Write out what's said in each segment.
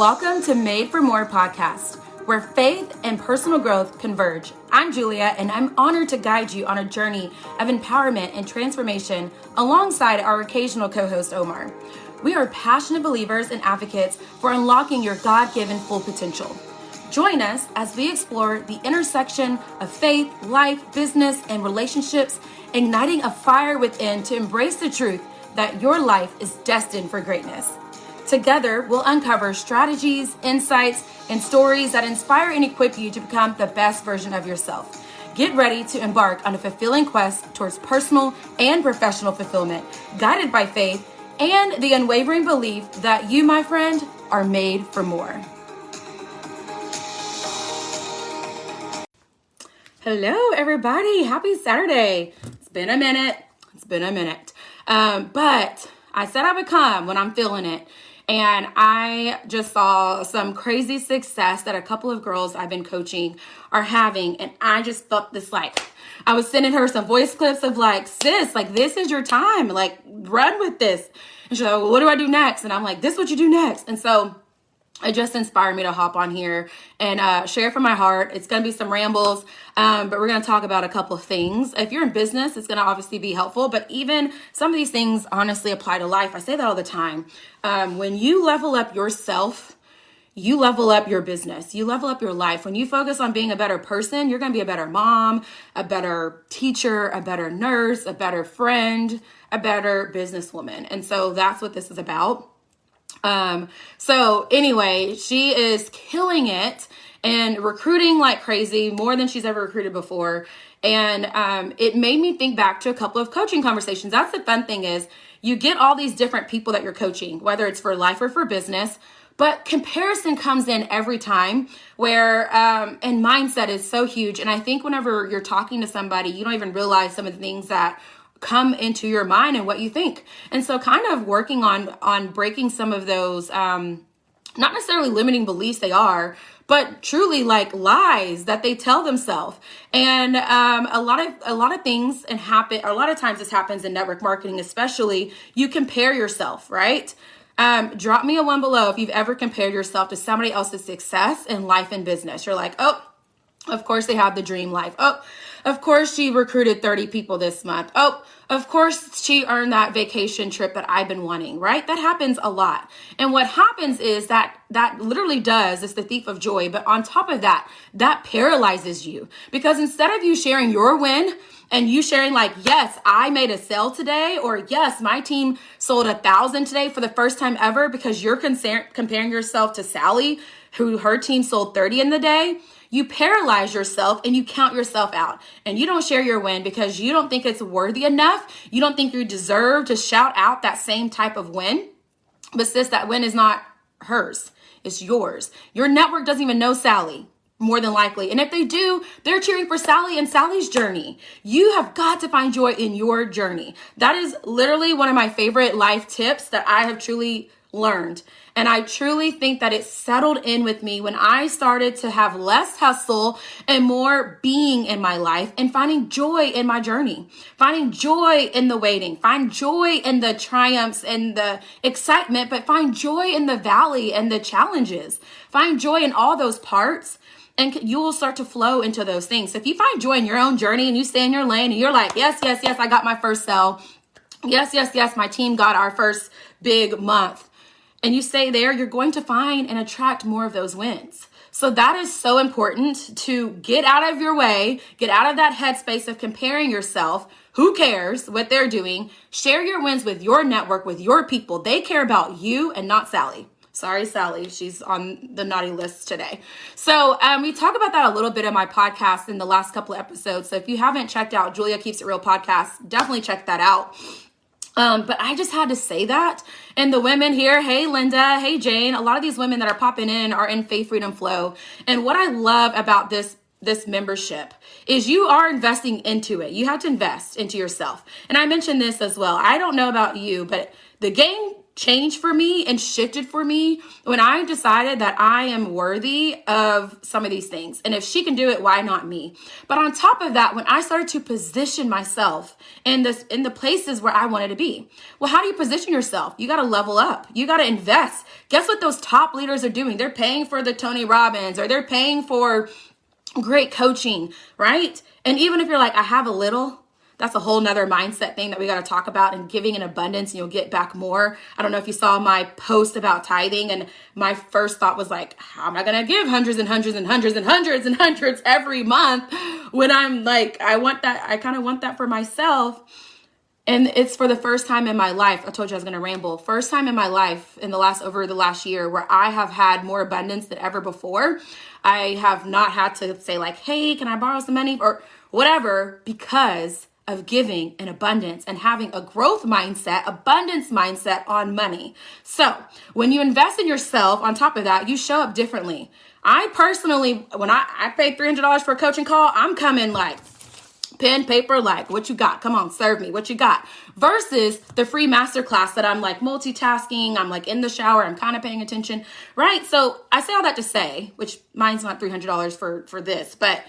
Welcome to Made for More podcast, where faith and personal growth converge. I'm Julia, and I'm honored to guide you on a journey of empowerment and transformation alongside our occasional co-host, Omar. We are passionate believers and advocates for unlocking your God-given full potential. Join us as we explore the intersection of faith, life, business, and relationships, igniting a fire within to embrace the truth that your life is destined for greatness. Together, we'll uncover strategies, insights, and stories that inspire and equip you to become the best version of yourself. Get ready to embark on a fulfilling quest towards personal and professional fulfillment, guided by faith and the unwavering belief that you, my friend, are made for more. Hello, everybody. Happy Saturday. It's been a minute. But I said I would come when I'm feeling it. And I just saw some crazy success that a couple of girls I've been coaching are having. And I just felt this, I was sending her some voice clips of sis, this is your time. Run with this. And she's like, well, what do I do next? And I'm like, this is what you do next. And so it just inspired me to hop on here and share from my heart. It's going to be some rambles, but we're going to talk about a couple of things. If you're in business, it's going to obviously be helpful, but even some of these things honestly apply to life. I say that all the time. When you level up yourself, you level up your business, you level up your life. When you focus on being a better person, you're going to be a better mom, a better teacher, a better nurse, a better friend, a better businesswoman. And so that's what this is about. So anyway, she is killing it and recruiting like crazy, more than she's ever recruited before. And, it made me think back to a couple of coaching conversations. That's the fun thing is you get all these different people that you're coaching, whether it's for life or for business, but comparison comes in every time where, and mindset is so huge. And I think whenever you're talking to somebody, you don't even realize some of the things that come into your mind and what you think. And so kind of working on breaking some of those, not necessarily limiting beliefs they are, but truly lies that they tell themselves. And a lot of things happen, or a lot of times this happens in network marketing, especially you compare yourself, right? Drop me a 1 below if you've ever compared yourself to somebody else's success in life and business. You're like, oh, of course they have the dream life. Oh, of course she recruited 30 people this month. Oh, of course she earned that vacation trip that I've been wanting, right? That happens a lot. And what happens is that literally it's the thief of joy. But on top of that, that paralyzes you, because instead of you sharing your win and you sharing yes, I made a sale today, or yes, my team sold 1,000 today for the first time ever, because you're comparing yourself to Sally, who her team sold 30 in the day. You paralyze yourself and you count yourself out, and you don't share your win because you don't think it's worthy enough. You don't think you deserve to shout out that same type of win. But sis, that win is not hers. It's yours. Your network doesn't even know Sally, more than likely. And if they do, they're cheering for Sally and Sally's journey. You have got to find joy in your journey. That is literally one of my favorite life tips that I have truly learned. And I truly think that it settled in with me when I started to have less hustle and more being in my life, and finding joy in my journey, finding joy in the waiting, find joy in the triumphs and the excitement, but find joy in the valley and the challenges. Find joy in all those parts, and you will start to flow into those things. So if you find joy in your own journey and you stay in your lane and you're like, yes, I got my first sale. Yes, my team got our first big month. And you stay there, you're going to find and attract more of those wins. So that is so important, to get out of your way, get out of that headspace of comparing yourself. Who cares what they're doing? Share your wins with your network, with your people. They care about you and not Sally. Sorry, Sally. She's on the naughty list today. So we talk about that a little bit in my podcast in the last couple of episodes. So if you haven't checked out Julia Keeps It Real podcast, definitely check that out. But I just had to say that. And the women here, hey, Linda, hey, Jane, a lot of these women that are popping in are in Faith, Freedom, Flow. And what I love about this membership is you are investing into it. You have to invest into yourself. And I mentioned this as well. I don't know about you, but the game changed for me and shifted for me when I decided that I am worthy of some of these things. And if she can do it, why not me? But on top of that, when I started to position myself in the places where I wanted to be. Well, how do you position yourself? You got to level up. You got to invest. Guess what those top leaders are doing? They're paying for the Tony Robbins, or they're paying for great coaching, right? And even if you're like, I have a little, that's a whole nother mindset thing that we got to talk about, and giving in abundance and you'll get back more. I don't know if you saw my post about tithing, and my first thought was like, how am I going to give hundreds and hundreds and hundreds and hundreds and hundreds every month when I'm like, I kind of want that for myself. And it's for the first time in my life, I told you I was going to ramble, first time in my life over the last year where I have had more abundance than ever before. I have not had to say like, hey, can I borrow some money or whatever, because of giving in abundance and having a growth mindset, abundance mindset on money. So when you invest in yourself, on top of that, you show up differently. I personally, when I paid $300 for a coaching call, I'm coming like pen, paper, like, what you got? Come on, serve me. What you got? Versus the free masterclass that I'm like multitasking. I'm like in the shower. I'm kind of paying attention, right? So I say all that to say, which mine's not $300 for this, but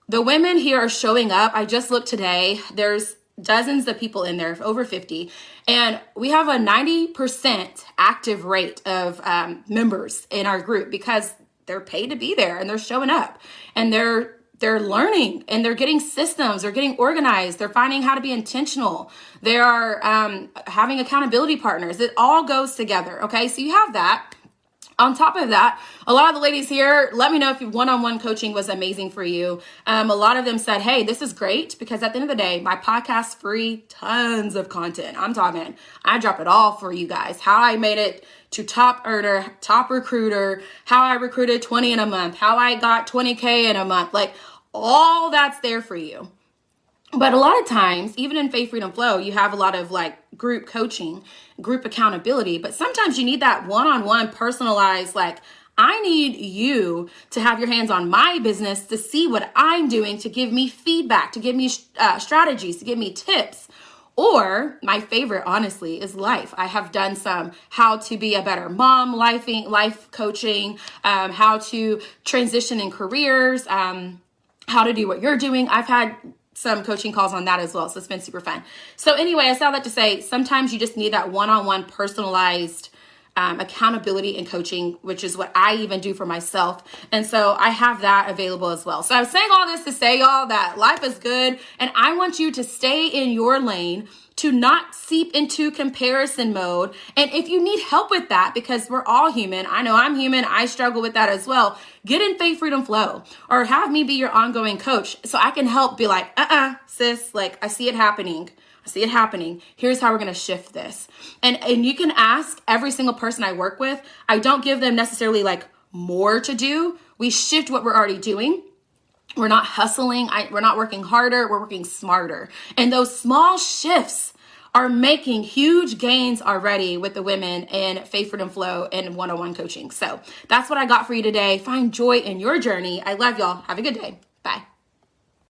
the women here are showing up. I just looked today. There's dozens of people in there, over 50. And we have a 90% active rate of members in our group because they're paid to be there and they're showing up and they're learning and they're getting systems, they're getting organized, they're finding how to be intentional. They are having accountability partners. It all goes together. Okay. So you have that. On top of that, a lot of the ladies here, let me know if one-on-one coaching was amazing for you. A lot of them said, hey, this is great because at the end of the day, my podcast's free, tons of content. I'm talking, I drop it all for you guys. How I made it to top earner, top recruiter, how I recruited 20 in a month, how I got 20K in a month, like all that's there for you. But a lot of times, even in Faith, Freedom, Flow, you have a lot of like group coaching, group accountability, but sometimes you need that one-on-one personalized, like, I need you to have your hands on my business to see what I'm doing, to give me feedback, to give me strategies, to give me tips. Or my favorite, honestly, is life. I have done some how to be a better mom, life coaching, how to transition in careers, how to do what you're doing. I've had some coaching calls on that as well. So it's been super fun. So anyway, I say all that to say, sometimes you just need that one-on-one personalized accountability and coaching, which is what I even do for myself. And so I have that available as well. So I'm saying all this to say, y'all, that life is good. And I want you to stay in your lane, to not seep into comparison mode. And if you need help with that, because we're all human, I know I'm human, I struggle with that as well, get in Faith, Freedom, Flow, or have me be your ongoing coach so I can help be like, sis, like I see it happening. Here's how we're going to shift this. And you can ask every single person I work with. I don't give them necessarily like more to do. We shift what we're already doing. We're not hustling. We're not working harder. We're working smarter. And those small shifts are making huge gains already with the women in Faith, Freedom, Flow and one-on-one coaching. So that's what I got for you today. Find joy in your journey. I love y'all. Have a good day.